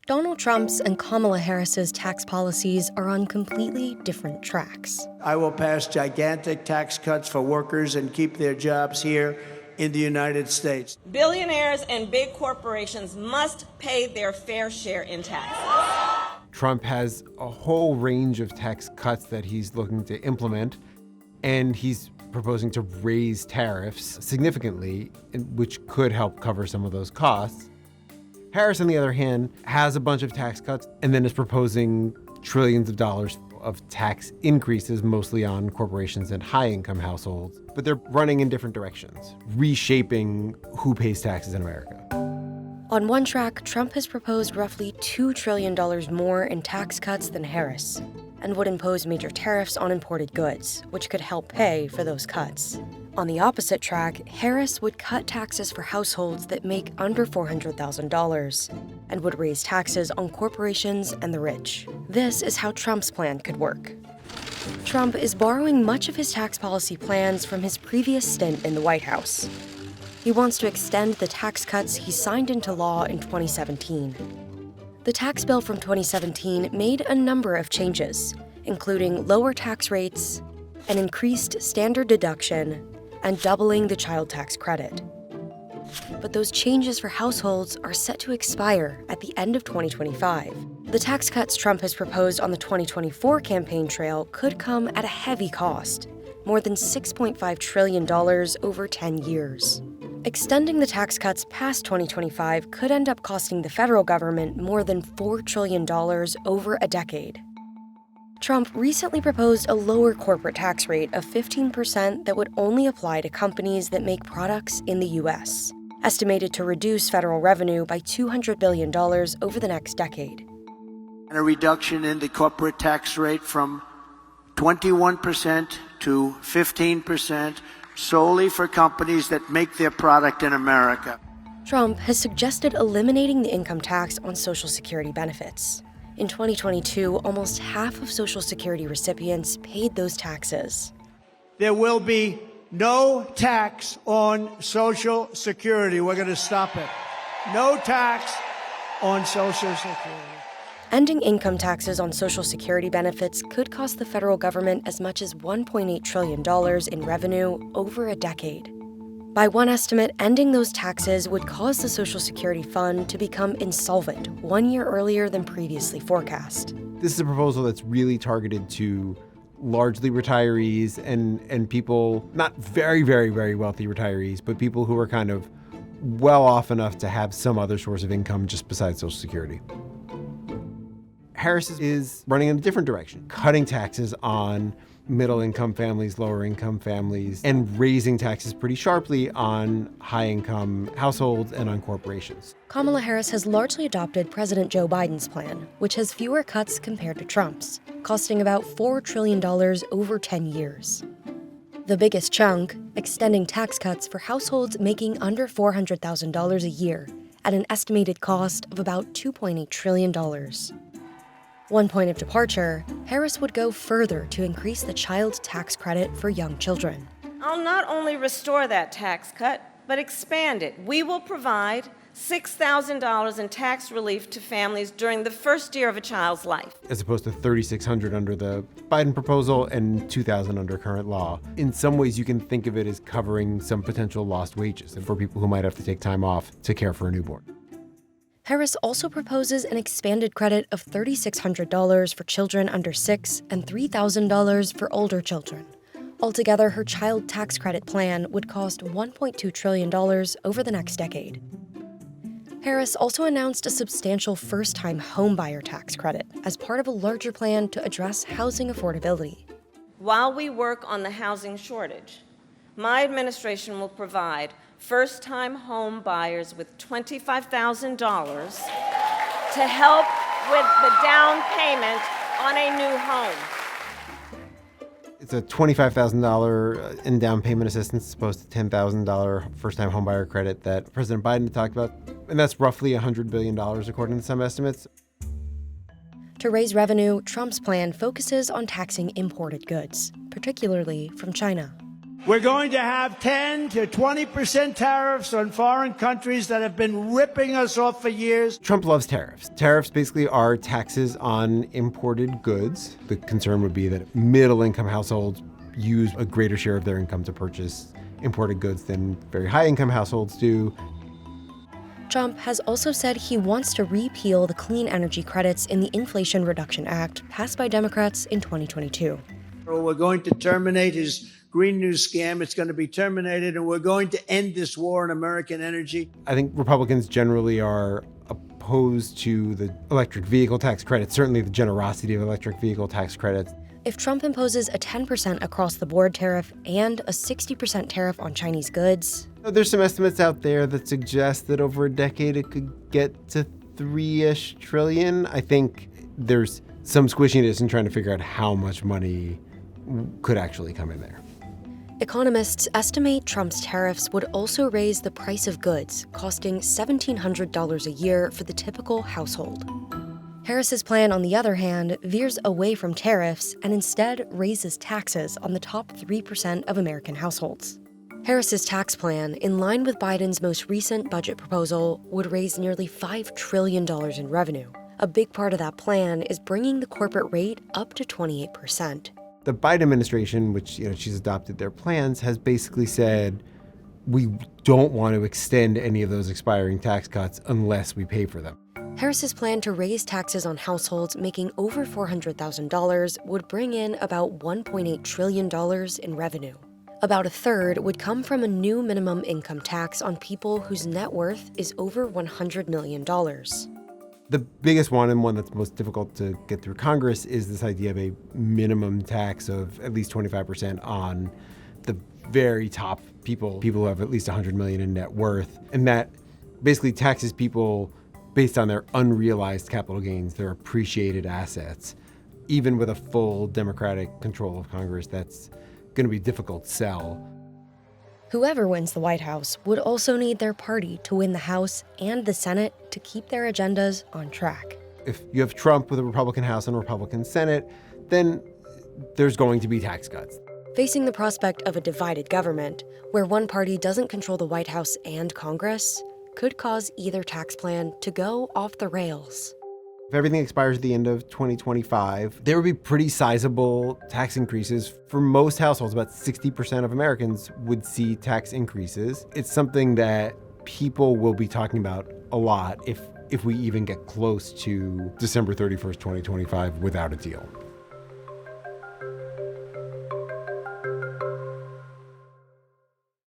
Donald Trump's and Kamala Harris's tax policies are on completely different tracks. I will pass gigantic tax cuts for workers and keep their jobs here in the United States. Billionaires and big corporations must pay their fair share in taxes. Trump has a whole range of tax cuts that he's looking to implement, and he's proposing to raise tariffs significantly, which could help cover some of those costs. Harris, on the other hand, has a bunch of tax cuts and then is proposing trillions of dollars of tax increases, mostly on corporations and high-income households. But they're running in different directions, reshaping who pays taxes in America. On one track, Trump has proposed roughly $2 trillion more in tax cuts than Harris, and would impose major tariffs on imported goods, which could help pay for those cuts. On the opposite track, Harris would cut taxes for households that make under $400,000 and would raise taxes on corporations and the rich. This is how Trump's plan could work. Trump is borrowing much of his tax policy plans from his previous stint in the White House. He wants to extend the tax cuts he signed into law in 2017. The tax bill from 2017 made a number of changes, including lower tax rates, an increased standard deduction, and doubling the child tax credit. But those changes for households are set to expire at the end of 2025. The tax cuts Trump has proposed on the 2024 campaign trail could come at a heavy cost, more than $6.5 trillion over 10 years. Extending the tax cuts past 2025 could end up costing the federal government more than $4 trillion over a decade. Trump recently proposed a lower corporate tax rate of 15% that would only apply to companies that make products in the U.S., estimated to reduce federal revenue by $200 billion over the next decade. And a reduction in the corporate tax rate from 21% to 15% solely for companies that make their product in America. Trump has suggested eliminating the income tax on Social Security benefits. In 2022, almost half of Social Security recipients paid those taxes. There will be no tax on Social Security. We're going to stop it. No tax on Social Security. Ending income taxes on Social Security benefits could cost the federal government as much as $1.8 trillion in revenue over a decade. By one estimate, ending those taxes would cause the Social Security fund to become insolvent 1 year earlier than previously forecast. This is a proposal that's really targeted to largely retirees and people, not very, very, very wealthy retirees, but people who are kind of well off enough to have some other source of income just besides Social Security. Harris is running in a different direction, cutting taxes on middle-income families, lower-income families, and raising taxes pretty sharply on high-income households and on corporations. Kamala Harris has largely adopted President Joe Biden's plan, which has fewer cuts compared to Trump's, costing about $4 trillion over 10 years. The biggest chunk, extending tax cuts for households making under $400,000 a year at an estimated cost of about $2.8 trillion. One point of departure, Harris would go further to increase the child tax credit for young children. I'll not only restore that tax cut, but expand it. We will provide $6,000 in tax relief to families during the first year of a child's life, as opposed to $3,600 under the Biden proposal and $2,000 under current law. In some ways, you can think of it as covering some potential lost wages for people who might have to take time off to care for a newborn. Harris also proposes an expanded credit of $3,600 for children under 6 and $3,000 for older children. Altogether, her child tax credit plan would cost $1.2 trillion over the next decade. Harris also announced a substantial first-time homebuyer tax credit as part of a larger plan to address housing affordability. While we work on the housing shortage, my administration will provide first-time home buyers with $25,000 to help with the down payment on a new home. It's a $25,000 in down payment assistance as opposed to $10,000 first-time homebuyer credit that President Biden had talked about, and that's roughly $100 billion according to some estimates. To raise revenue, Trump's plan focuses on taxing imported goods, particularly from China. We're going to have 10 to 20% tariffs on foreign countries that have been ripping us off for years. Trump loves tariffs. Tariffs basically are taxes on imported goods. The concern would be that middle-income households use a greater share of their income to purchase imported goods than very high-income households do. Trump has also said he wants to repeal the clean energy credits in the Inflation Reduction Act passed by Democrats in 2022. We're going to terminate his Green New scam. It's going to be terminated, and we're going to end this war on American energy. I think Republicans generally are opposed to the electric vehicle tax credits, certainly the generosity of electric vehicle tax credits. If Trump imposes a 10% across-the-board tariff and a 60% tariff on Chinese goods... There's some estimates out there that suggest that over a decade it could get to $3-ish trillion. I think there's some squishiness in trying to figure out how much money could actually come in there. Economists estimate Trump's tariffs would also raise the price of goods, costing $1,700 a year for the typical household. Harris's plan, on the other hand, veers away from tariffs and instead raises taxes on the top 3% of American households. Harris's tax plan, in line with Biden's most recent budget proposal, would raise nearly $5 trillion in revenue. A big part of that plan is bringing the corporate rate up to 28%. The Biden administration, which she's adopted their plans, has basically said, we don't want to extend any of those expiring tax cuts unless we pay for them. Harris's plan to raise taxes on households making over $400,000 would bring in about $1.8 trillion in revenue. About a third would come from a new minimum income tax on people whose net worth is over $100 million. The biggest one, and one that's most difficult to get through Congress, is this idea of a minimum tax of at least 25% on the very top people who have at least $100 million in net worth. And that basically taxes people based on their unrealized capital gains, their appreciated assets. Even with a full Democratic control of Congress, that's going to be a difficult sell. Whoever wins the White House would also need their party to win the House and the Senate to keep their agendas on track. If you have Trump with a Republican House and a Republican Senate, then there's going to be tax cuts. Facing the prospect of a divided government, where one party doesn't control the White House and Congress, could cause either tax plan to go off the rails. If everything expires at the end of 2025, there would be pretty sizable tax increases for most households. About 60% of Americans would see tax increases. It's something that people will be talking about a lot if we even get close to December 31st, 2025 without a deal.